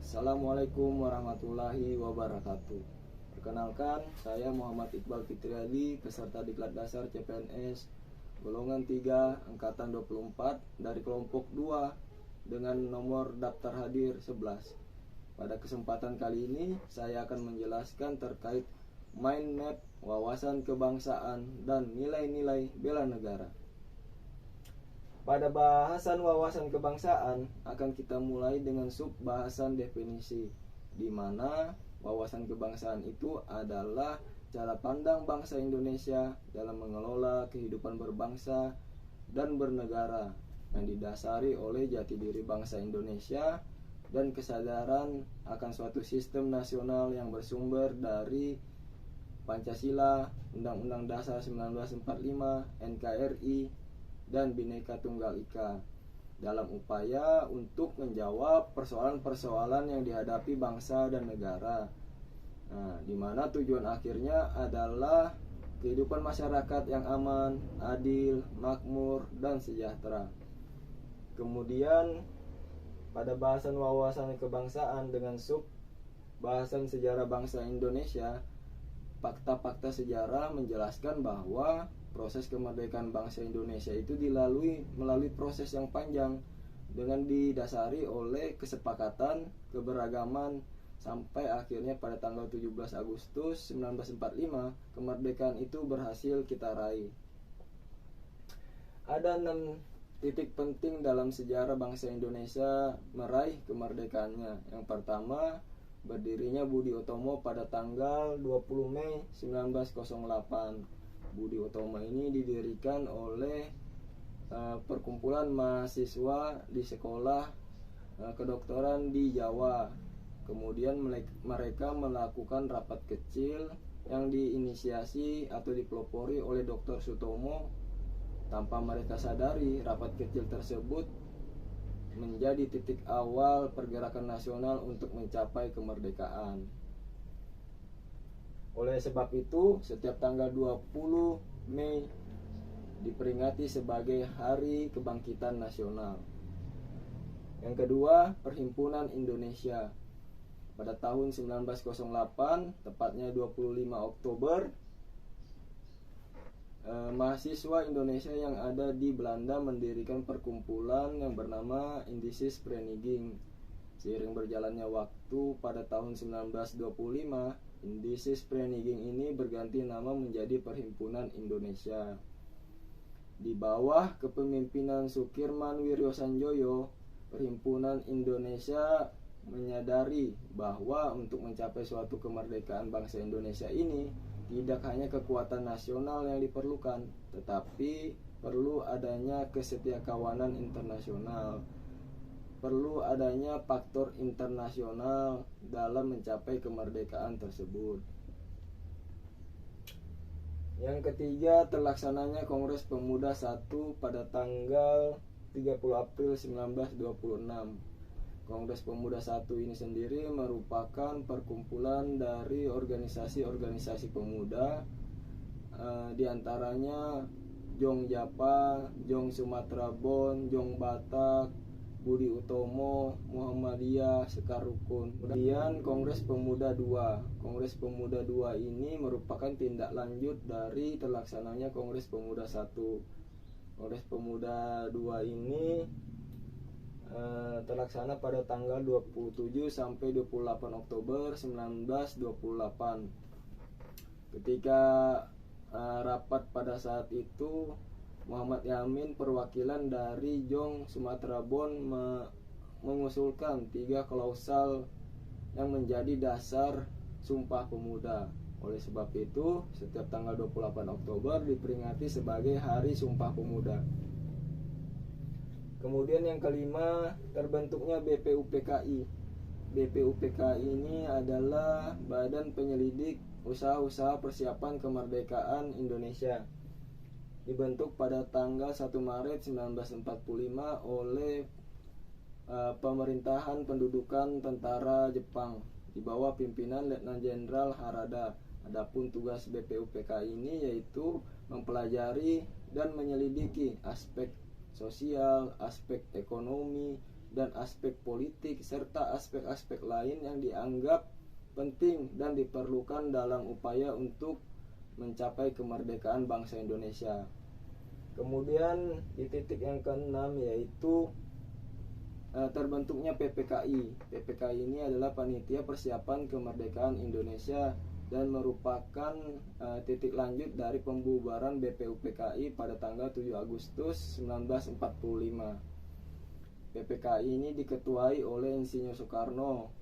Assalamualaikum warahmatullahi wabarakatuh. Perkenalkan, saya Muhammad Iqbal Fitriadi, peserta Diklat Dasar CPNS golongan 3 angkatan 24 dari kelompok 2 dengan nomor daftar hadir 11. Pada kesempatan kali ini saya akan menjelaskan terkait mind map wawasan kebangsaan dan nilai-nilai bela negara. Pada bahasan wawasan kebangsaan akan kita mulai dengan sub bahasan definisi, di mana wawasan kebangsaan itu adalah cara pandang bangsa Indonesia dalam mengelola kehidupan berbangsa dan bernegara yang didasari oleh jati diri bangsa Indonesia dan kesadaran akan suatu sistem nasional yang bersumber dari Pancasila, Undang-Undang Dasar 1945, NKRI, dan Bhinneka Tunggal Ika dalam upaya untuk menjawab persoalan-persoalan yang dihadapi bangsa dan negara. Di mana tujuan akhirnya adalah kehidupan masyarakat yang aman, adil, makmur, dan sejahtera. Kemudian pada bahasan wawasan kebangsaan dengan sub bahasan sejarah bangsa Indonesia, fakta-fakta sejarah menjelaskan bahwa proses kemerdekaan bangsa Indonesia itu melalui proses yang panjang dengan didasari oleh kesepakatan, keberagaman, sampai akhirnya pada tanggal 17 Agustus 1945 kemerdekaan itu berhasil kita raih. Ada 6 titik penting dalam sejarah bangsa Indonesia meraih kemerdekaannya. Yang pertama, berdirinya Budi Utomo pada tanggal 20 Mei 1908. Budi Utomo ini didirikan oleh perkumpulan mahasiswa di sekolah kedokteran di Jawa. Kemudian mereka melakukan rapat kecil yang diinisiasi atau dipelopori oleh Dr. Sutomo. Tanpa mereka sadari, rapat kecil tersebut menjadi titik awal pergerakan nasional untuk mencapai kemerdekaan. Oleh sebab itu, setiap tanggal 20 Mei diperingati sebagai Hari Kebangkitan Nasional. Yang kedua, Perhimpunan Indonesia. Pada tahun 1908, tepatnya 25 Oktober, mahasiswa Indonesia yang ada di Belanda mendirikan perkumpulan yang bernama Indisches Vereniging. Seiring berjalannya waktu, pada tahun 1925, Indisches Vereniging ini berganti nama menjadi Perhimpunan Indonesia. Di bawah kepemimpinan Sukirman Wiryosanjoyo, Perhimpunan Indonesia menyadari bahwa untuk mencapai suatu kemerdekaan bangsa Indonesia ini tidak hanya kekuatan nasional yang diperlukan, tetapi perlu adanya kesetiakawanan internasional. Perlu adanya faktor internasional dalam mencapai kemerdekaan tersebut. Yang ketiga, terlaksananya Kongres Pemuda 1 pada tanggal 30 April 1926. Kongres Pemuda 1 ini sendiri merupakan perkumpulan dari organisasi-organisasi pemuda, diantaranya Jong Japa, Jong Sumatera Bon, Jong Batak, Budi Utomo, Muhammadiyah, Sekar Rukun. Kemudian Kongres Pemuda 2. Kongres Pemuda 2 ini merupakan tindak lanjut dari terlaksananya Kongres Pemuda 1. Kongres Pemuda 2 ini terlaksana pada tanggal 27 sampai 28 Oktober 1928. Ketika rapat pada saat itu, Muhammad Yamin, perwakilan dari Jong Sumatera Bon, mengusulkan 3 klausal yang menjadi dasar Sumpah Pemuda. Oleh sebab itu, setiap tanggal 28 Oktober diperingati sebagai Hari Sumpah Pemuda. Kemudian yang kelima, terbentuknya BPUPKI. BPUPKI ini adalah Badan Penyelidik Usaha-usaha Persiapan Kemerdekaan Indonesia. Dibentuk pada tanggal 1 Maret 1945 oleh pemerintahan pendudukan tentara Jepang di bawah pimpinan Letnan Jenderal Harada. Adapun tugas BPUPKI ini yaitu mempelajari dan menyelidiki aspek sosial, aspek ekonomi, dan aspek politik serta aspek-aspek lain yang dianggap penting dan diperlukan dalam upaya untuk mencapai kemerdekaan bangsa Indonesia. Kemudian di titik yang keenam yaitu terbentuknya PPKI. PPKI ini adalah Panitia Persiapan Kemerdekaan Indonesia dan merupakan titik lanjut dari pembubaran BPUPKI pada tanggal 7 Agustus 1945. PPKI ini diketuai oleh Insinyur Soekarno.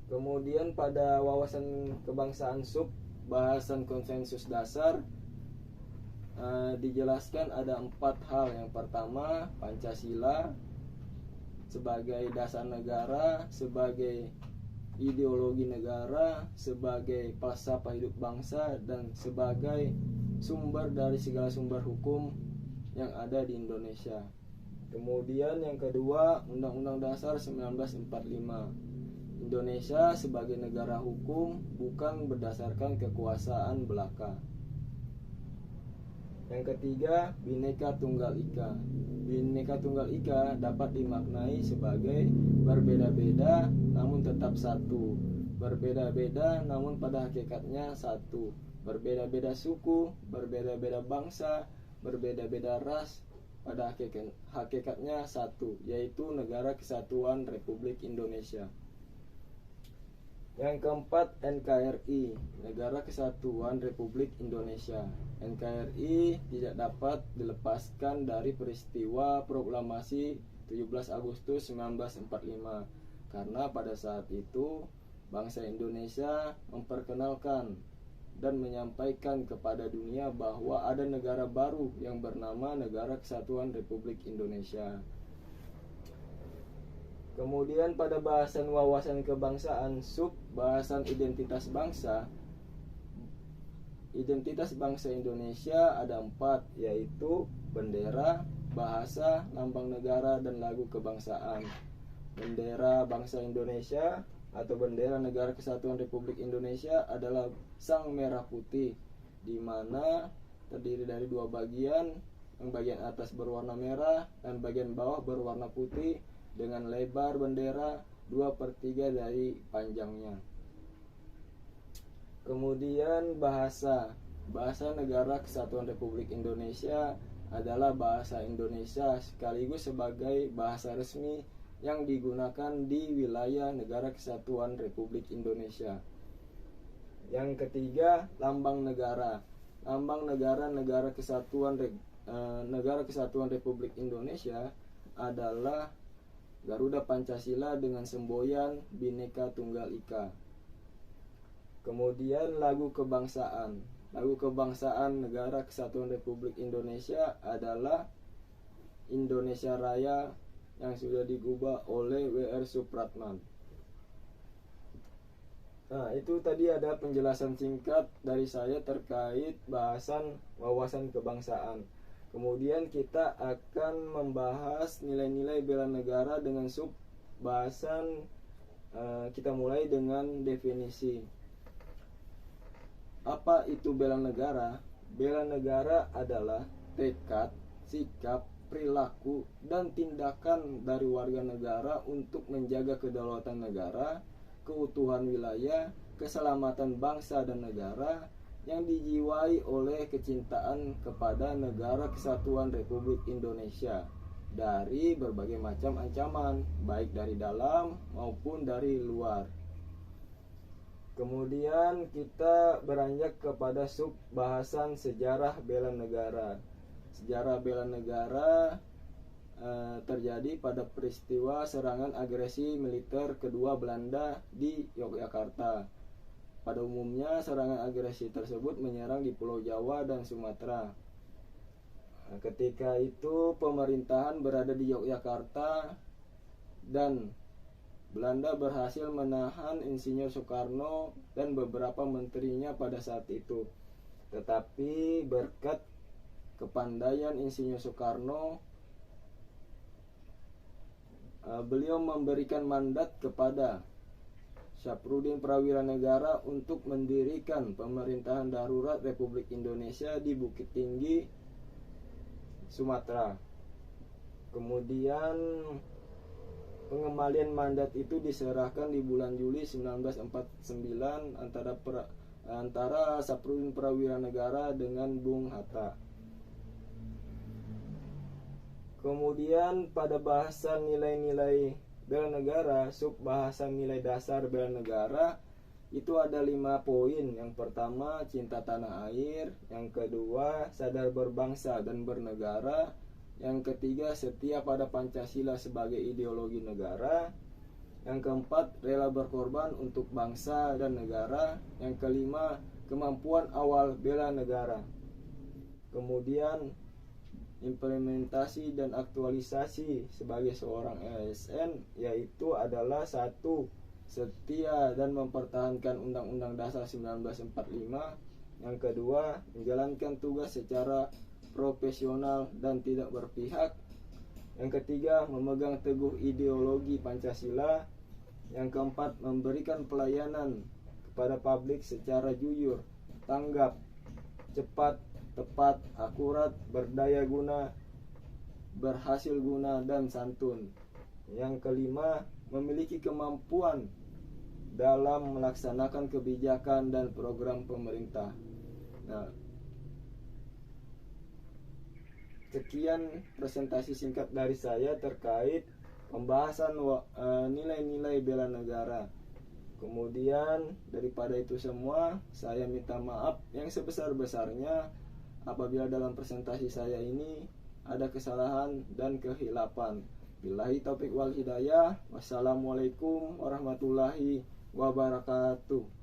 Kemudian pada wawasan kebangsaan sub bahasan konsensus dasar dijelaskan ada 4 hal. Yang pertama, Pancasila sebagai dasar negara, sebagai ideologi negara, sebagai falsafah hidup bangsa, dan sebagai sumber dari segala sumber hukum yang ada di Indonesia. Kemudian yang kedua, Undang-Undang Dasar 1945. Indonesia sebagai negara hukum, bukan berdasarkan kekuasaan belaka. Yang ketiga, Bhinneka Tunggal Ika. Bhinneka Tunggal Ika dapat dimaknai sebagai berbeda-beda namun tetap satu, berbeda-beda namun pada hakikatnya satu, berbeda-beda suku, berbeda-beda bangsa, berbeda-beda ras, pada hakikatnya satu, yaitu Negara Kesatuan Republik Indonesia. Yang keempat, NKRI, Negara Kesatuan Republik Indonesia. NKRI tidak dapat dilepaskan dari peristiwa proklamasi 17 Agustus 1945, karena pada saat itu bangsa Indonesia memperkenalkan dan menyampaikan kepada dunia bahwa ada negara baru yang bernama Negara Kesatuan Republik Indonesia. Kemudian pada bahasan wawasan kebangsaan sub bahasan identitas bangsa. Identitas bangsa Indonesia ada 4, yaitu bendera, bahasa, lambang negara, dan lagu kebangsaan. Bendera bangsa Indonesia atau bendera Negara Kesatuan Republik Indonesia adalah sang merah putih, di mana terdiri dari 2 bagian, yang bagian atas berwarna merah dan bagian bawah berwarna putih, dengan lebar bendera 2/3 dari panjangnya. Kemudian bahasa Negara Kesatuan Republik Indonesia adalah bahasa Indonesia sekaligus sebagai bahasa resmi yang digunakan di wilayah Negara Kesatuan Republik Indonesia. Yang ketiga, lambang negara. Lambang negara Negara Kesatuan Republik Indonesia adalah Garuda Pancasila dengan semboyan Bhinneka Tunggal Ika. Kemudian lagu kebangsaan. Lagu kebangsaan Negara Kesatuan Republik Indonesia adalah Indonesia Raya yang sudah digubah oleh W.R. Supratman. Nah, itu tadi ada penjelasan singkat dari saya terkait bahasan wawasan kebangsaan. Kemudian kita akan membahas nilai-nilai bela negara dengan sub bahasan. Kita mulai dengan definisi. Apa itu bela negara? Bela negara adalah tekad, sikap, perilaku, dan tindakan dari warga negara untuk menjaga kedaulatan negara, keutuhan wilayah, keselamatan bangsa dan negara, yang dijiwai oleh kecintaan kepada Negara Kesatuan Republik Indonesia dari berbagai macam ancaman, baik dari dalam maupun dari luar. Kemudian kita beranjak kepada sub bahasan sejarah bela negara. Sejarah bela negara terjadi pada peristiwa serangan agresi militer kedua Belanda di Yogyakarta. Pada umumnya serangan agresi tersebut menyerang di Pulau Jawa dan Sumatera. Ketika itu pemerintahan berada di Yogyakarta dan Belanda berhasil menahan Insinyur Soekarno dan beberapa menterinya pada saat itu. Tetapi berkat kepandaian Insinyur Soekarno, beliau memberikan mandat kepada Syafruddin Prawira Negara untuk mendirikan pemerintahan darurat Republik Indonesia di Bukit Tinggi Sumatera. Kemudian pengembalian mandat itu diserahkan di bulan Juli 1949 antara Sapruddin Prawira Negara dengan Bung Hatta. Kemudian pada bahasan nilai-nilai bela negara, sub bahasan nilai dasar bela negara itu ada 5 poin. Yang pertama, cinta tanah air. Yang kedua, sadar berbangsa dan bernegara. Yang ketiga, setia pada Pancasila sebagai ideologi negara. Yang keempat, rela berkorban untuk bangsa dan negara. Yang kelima, kemampuan awal bela negara. Kemudian implementasi dan aktualisasi sebagai seorang ASN yaitu adalah 1. Setia dan mempertahankan Undang-Undang Dasar 1945. Yang kedua, menjalankan tugas secara profesional dan tidak berpihak. Yang ketiga, memegang teguh ideologi Pancasila. Yang keempat, memberikan pelayanan kepada publik secara jujur, tanggap, cepat, tepat, akurat, berdaya guna, berhasil guna, dan santun. Yang kelima, memiliki kemampuan dalam melaksanakan kebijakan dan program pemerintah. Nah, sekian presentasi singkat dari saya terkait pembahasan nilai-nilai bela negara. Kemudian daripada itu semua, saya minta maaf yang sebesar-besarnya apabila dalam presentasi saya ini ada kesalahan dan kehilapan. Billahi taufiq wal hidayah. Wassalamualaikum warahmatullahi wabarakatuh.